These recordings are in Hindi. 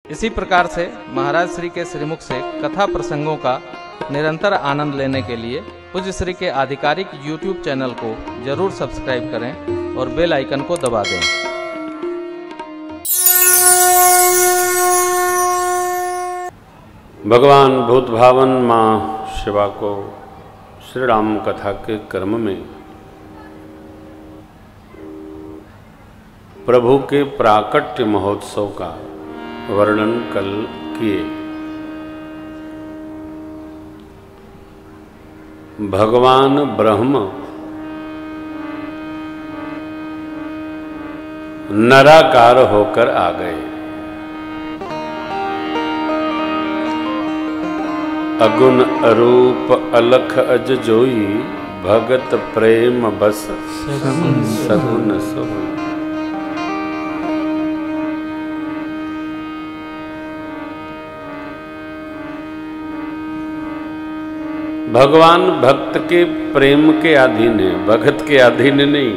इसी प्रकार से महाराज श्री के श्रीमुख से कथा प्रसंगों का निरंतर आनंद लेने के लिए पूज्य श्री के आधिकारिक YouTube चैनल को जरूर सब्सक्राइब करें और बेल आइकन को दबा दें। भगवान भूत भावन माँ शिवा को श्री राम कथा के क्रम में प्रभु के प्राकट्य महोत्सव का वर्णन कल किए। भगवान ब्रह्म नराकार होकर आ गए। अगुण अरूप अलख अज जोई, भगत प्रेम बस सगुन सोई। भगवान भक्त के प्रेम के अधीन है, भगत के अधीन नहीं।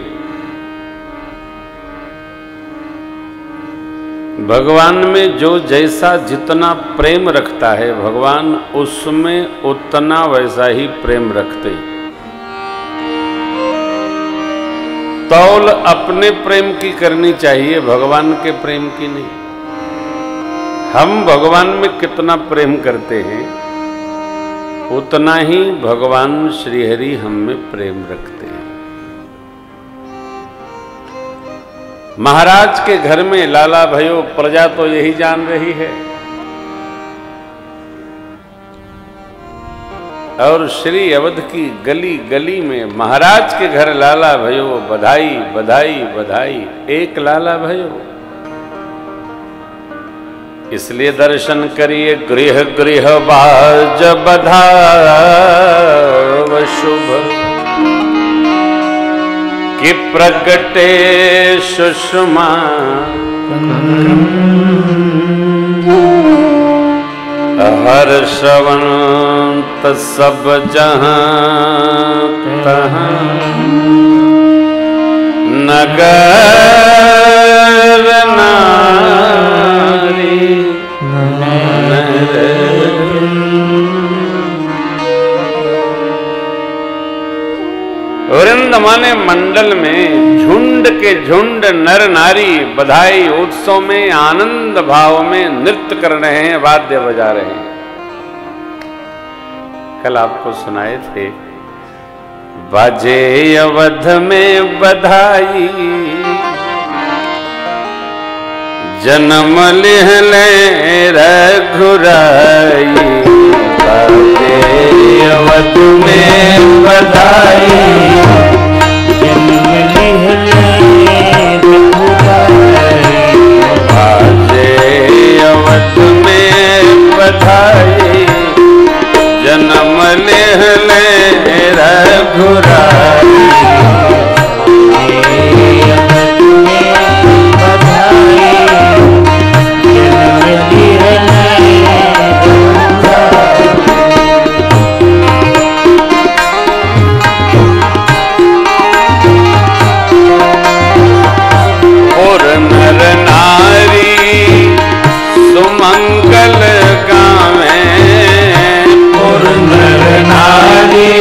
भगवान में जो जैसा जितना प्रेम रखता है, भगवान उसमें उतना वैसा ही प्रेम रखते हैं। तौल अपने प्रेम की करनी चाहिए, भगवान के प्रेम की नहीं। हम भगवान में कितना प्रेम करते हैं, उतना ही भगवान श्रीहरि हम में प्रेम रखते हैं। महाराज के घर में लाला भयो प्रजा तो यही जान रही है, और श्री अवध की गली गली में महाराज के घर लाला भयो बधाई बधाई बधाई, एक लाला भयो। इसलिए दर्शन करिए गृह गृह बाज बधाव शुभ, कि प्रगटे सुषमा हर्षवंत सब जहां तहां, नगर नारी वृंद माने मंडल में झुंड के झुंड नर नारी बधाई उत्सव में आनंद भाव में नृत्य कर रहे हैं, वाद्य बजा रहे हैं। कल आपको सुनाए थे, बाजे अवध में बधाई, जन्म लिहले रघुराई। बाजे अवध में बधाई, जन्म लिहले रघुराई। बाजे अवध में बधाई, जन्म लिहले रघुराई। मंगल गावे, और नर नारी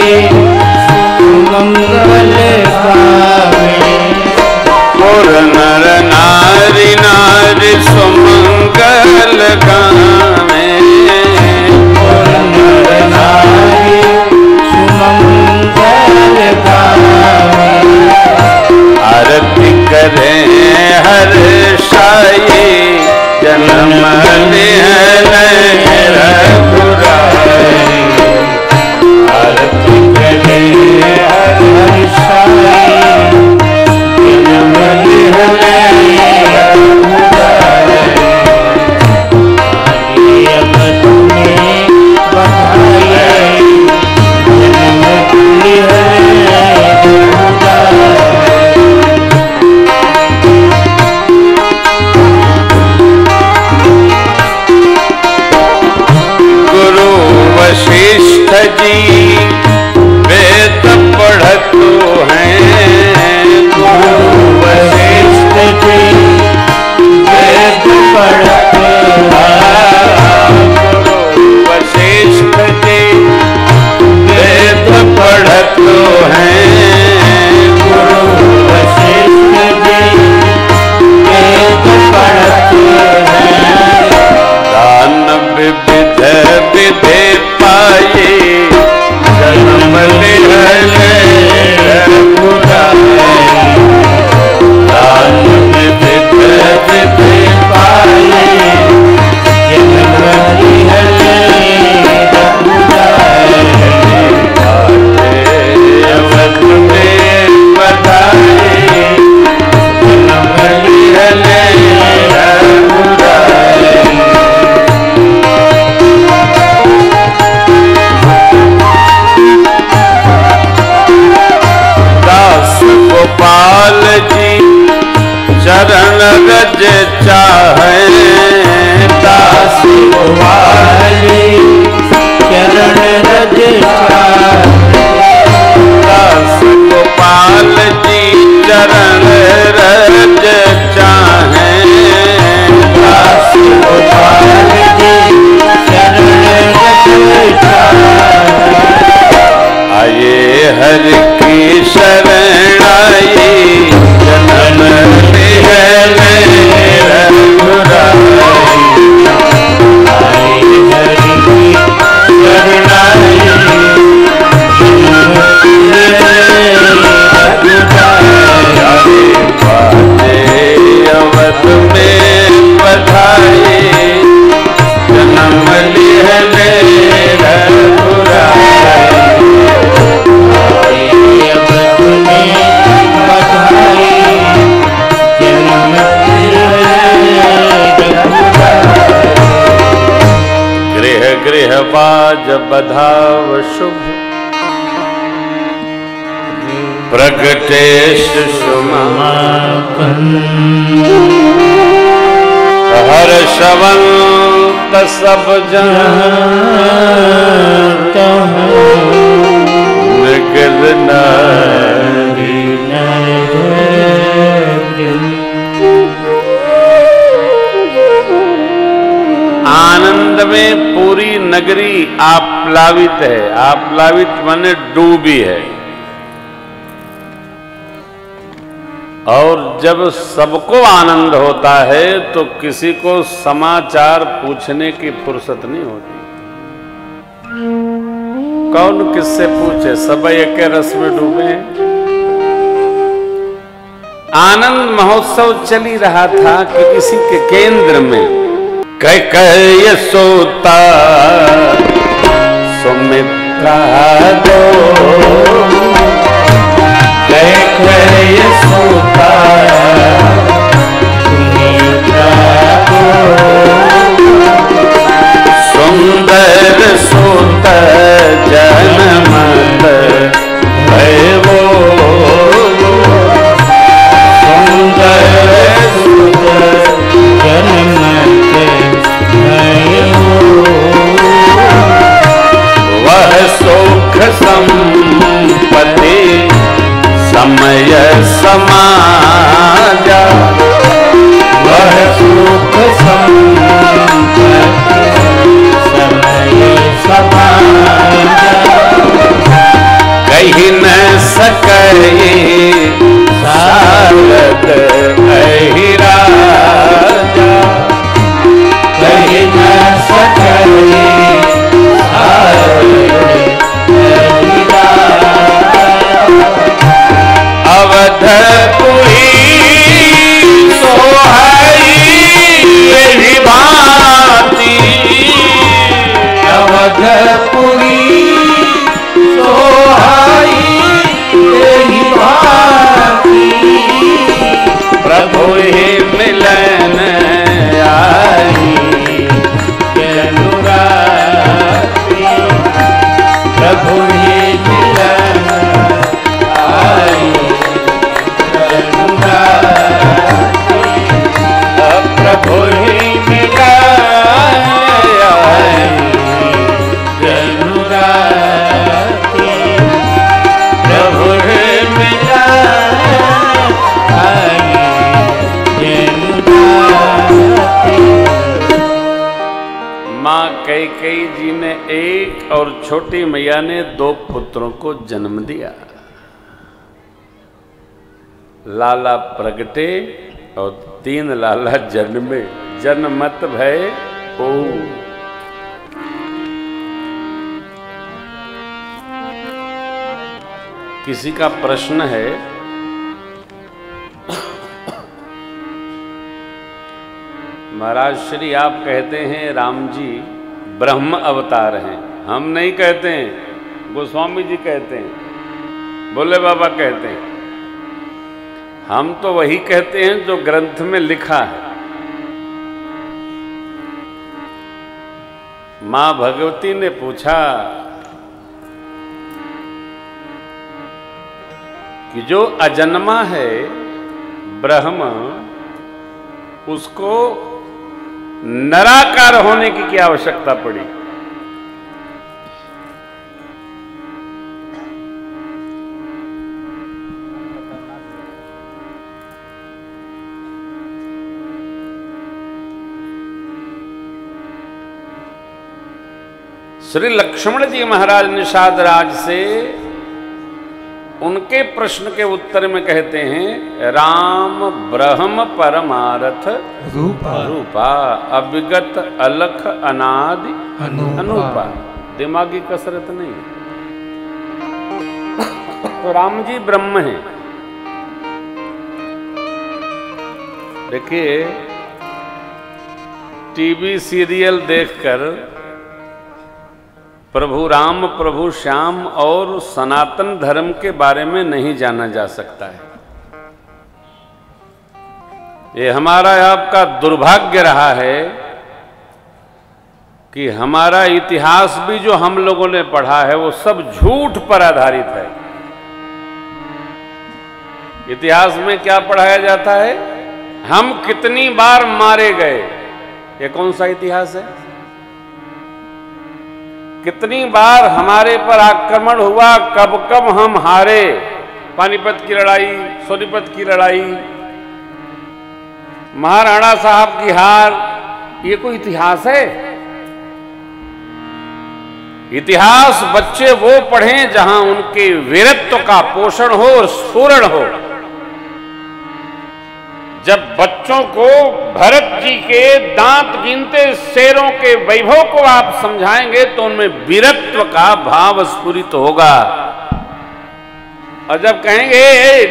हरि की शरण आई, जन्म है रघुराई। आई हरि की शरण आई, जन्म है रघुराई। बाजे अवध में बधाई, जन्म लिहले रघुराई। आई अवध में बधाई, जन्म लिहले रघुराई। गृह गृह बाज बधाव शुभ, प्रगटे सुषुमापन। हर्षवंत सब जन निगल नारी। आनंद में पूरी नगरी आप्लावित है। आप्लावित माने डूबी है। और जब सबको आनंद होता है तो किसी को समाचार पूछने की फुर्सत नहीं होती। कौन किससे पूछे, सब एक रस में डूबे हैं। आनंद महोत्सव चली रहा था कि इसी के केंद्र में कह यशोता सुमित्रा दो, यशोदा सुमित्रा दो। सुंदर सुत जनमत भैवो, सुंदर सुत जनमत भैवो। वह सुख संपत्ति समय समाजा, वह सुख संपत्ति समय समाजा। कही न सके सारद अहि राजा, कही न सके अवधपुरी सोहाई यही भांति। अवधपुरी सोहाई यही भांति। प्रभु ही मिलन आई अनुरागी। प्रभु ही मिलन आई प्रभु ही मिला जनुराती। प्रभु ही मिला जनुराती। माँ कैकेयी जी ने एक और छोटी मैया ने 2 पुत्रों को जन्म दिया। लाला प्रगटे और 3 लाला जन्मे। जनमत भय ओ। किसी का प्रश्न है, महाराज श्री आप कहते हैं राम जी ब्रह्म अवतार हैं। हम नहीं कहते हैं, गोस्वामी जी कहते हैं, भोले बाबा कहते हैं। हम तो वही कहते हैं जो ग्रंथ में लिखा है। मां भगवती ने पूछा कि जो अजन्मा है ब्रह्म, उसको निराकार होने की क्या आवश्यकता पड़ी? श्री लक्ष्मण जी महाराज निषाद राज से उनके प्रश्न के उत्तर में कहते हैं राम ब्रह्म परमारथ रूपा अविगत अलख अनादि अनूपा। दिमागी कसरत नहीं। तो राम जी ब्रह्म हैं। देखिए, टीवी सीरियल देखकर प्रभु राम प्रभु श्याम और सनातन धर्म के बारे में नहीं जाना जा सकता है। ये हमारा आपका दुर्भाग्य रहा है कि हमारा इतिहास भी जो हम लोगों ने पढ़ा है वो सब झूठ पर आधारित है। इतिहास में क्या पढ़ाया जाता है? हम कितनी बार मारे गए। ये कौन सा इतिहास है? कितनी बार हमारे पर आक्रमण हुआ, कब कब हम हारे। पानीपत की लड़ाई, सोनीपत की लड़ाई, महाराणा साहब की हार, ये कोई इतिहास है? इतिहास बच्चे वो पढ़ें जहां उनके वीरत्व का पोषण हो और स्फुरण हो। जब बच्चों को भरत जी के दांत गिनते शेरों के वैभव को आप समझाएंगे तो उनमें वीरत्व का भाव स्फुरित होगा। और जब कहेंगे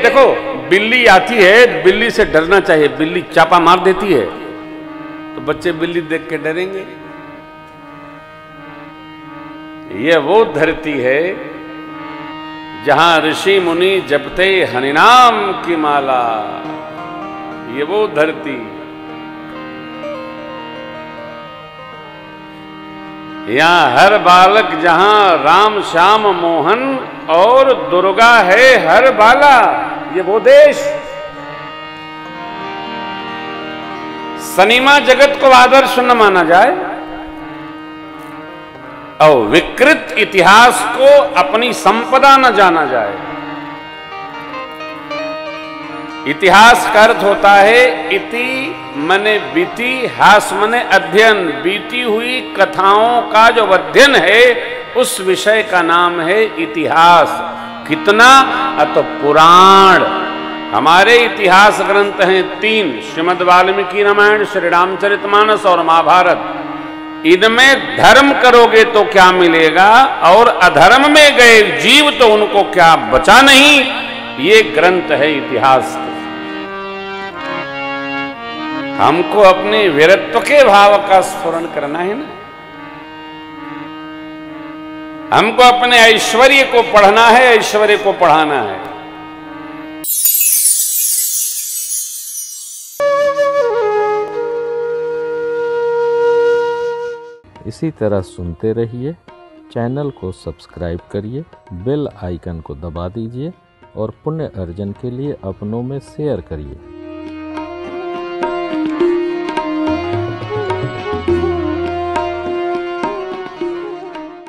देखो बिल्ली आती है, बिल्ली से डरना चाहिए, बिल्ली चापा मार देती है, तो बच्चे बिल्ली देख के डरेंगे। यह वो धरती है जहां ऋषि मुनि जपते हरिनाम की माला। ये वो धरती, यहां हर बालक जहां राम श्याम मोहन और दुर्गा है हर बाला। ये वो देश। सिनेमा जगत को आदर्श न माना जाए और विकृत इतिहास को अपनी संपदा न जाना जाए। इतिहास का अर्थ होता है इति मने बीती, हास मने अध्ययन। बीती हुई कथाओं का जो अध्ययन है उस विषय का नाम है इतिहास। कितना? तो पुराण। हमारे इतिहास ग्रंथ हैं 3, श्रीमद् वाल्मीकि रामायण, श्री रामचरितमानस और महाभारत। इनमें धर्म करोगे तो क्या मिलेगा और अधर्म में गए जीव तो उनको क्या बचा नहीं। ये ग्रंथ है इतिहास। हमको अपने वीरत्व के भाव का स्फुरण करना है ना। हमको अपने ऐश्वर्य को पढ़ना है, ऐश्वर्य को पढ़ाना है। इसी तरह सुनते रहिए। चैनल को सब्सक्राइब करिए, बेल आइकन को दबा दीजिए और पुण्य अर्जन के लिए अपनों में शेयर करिए।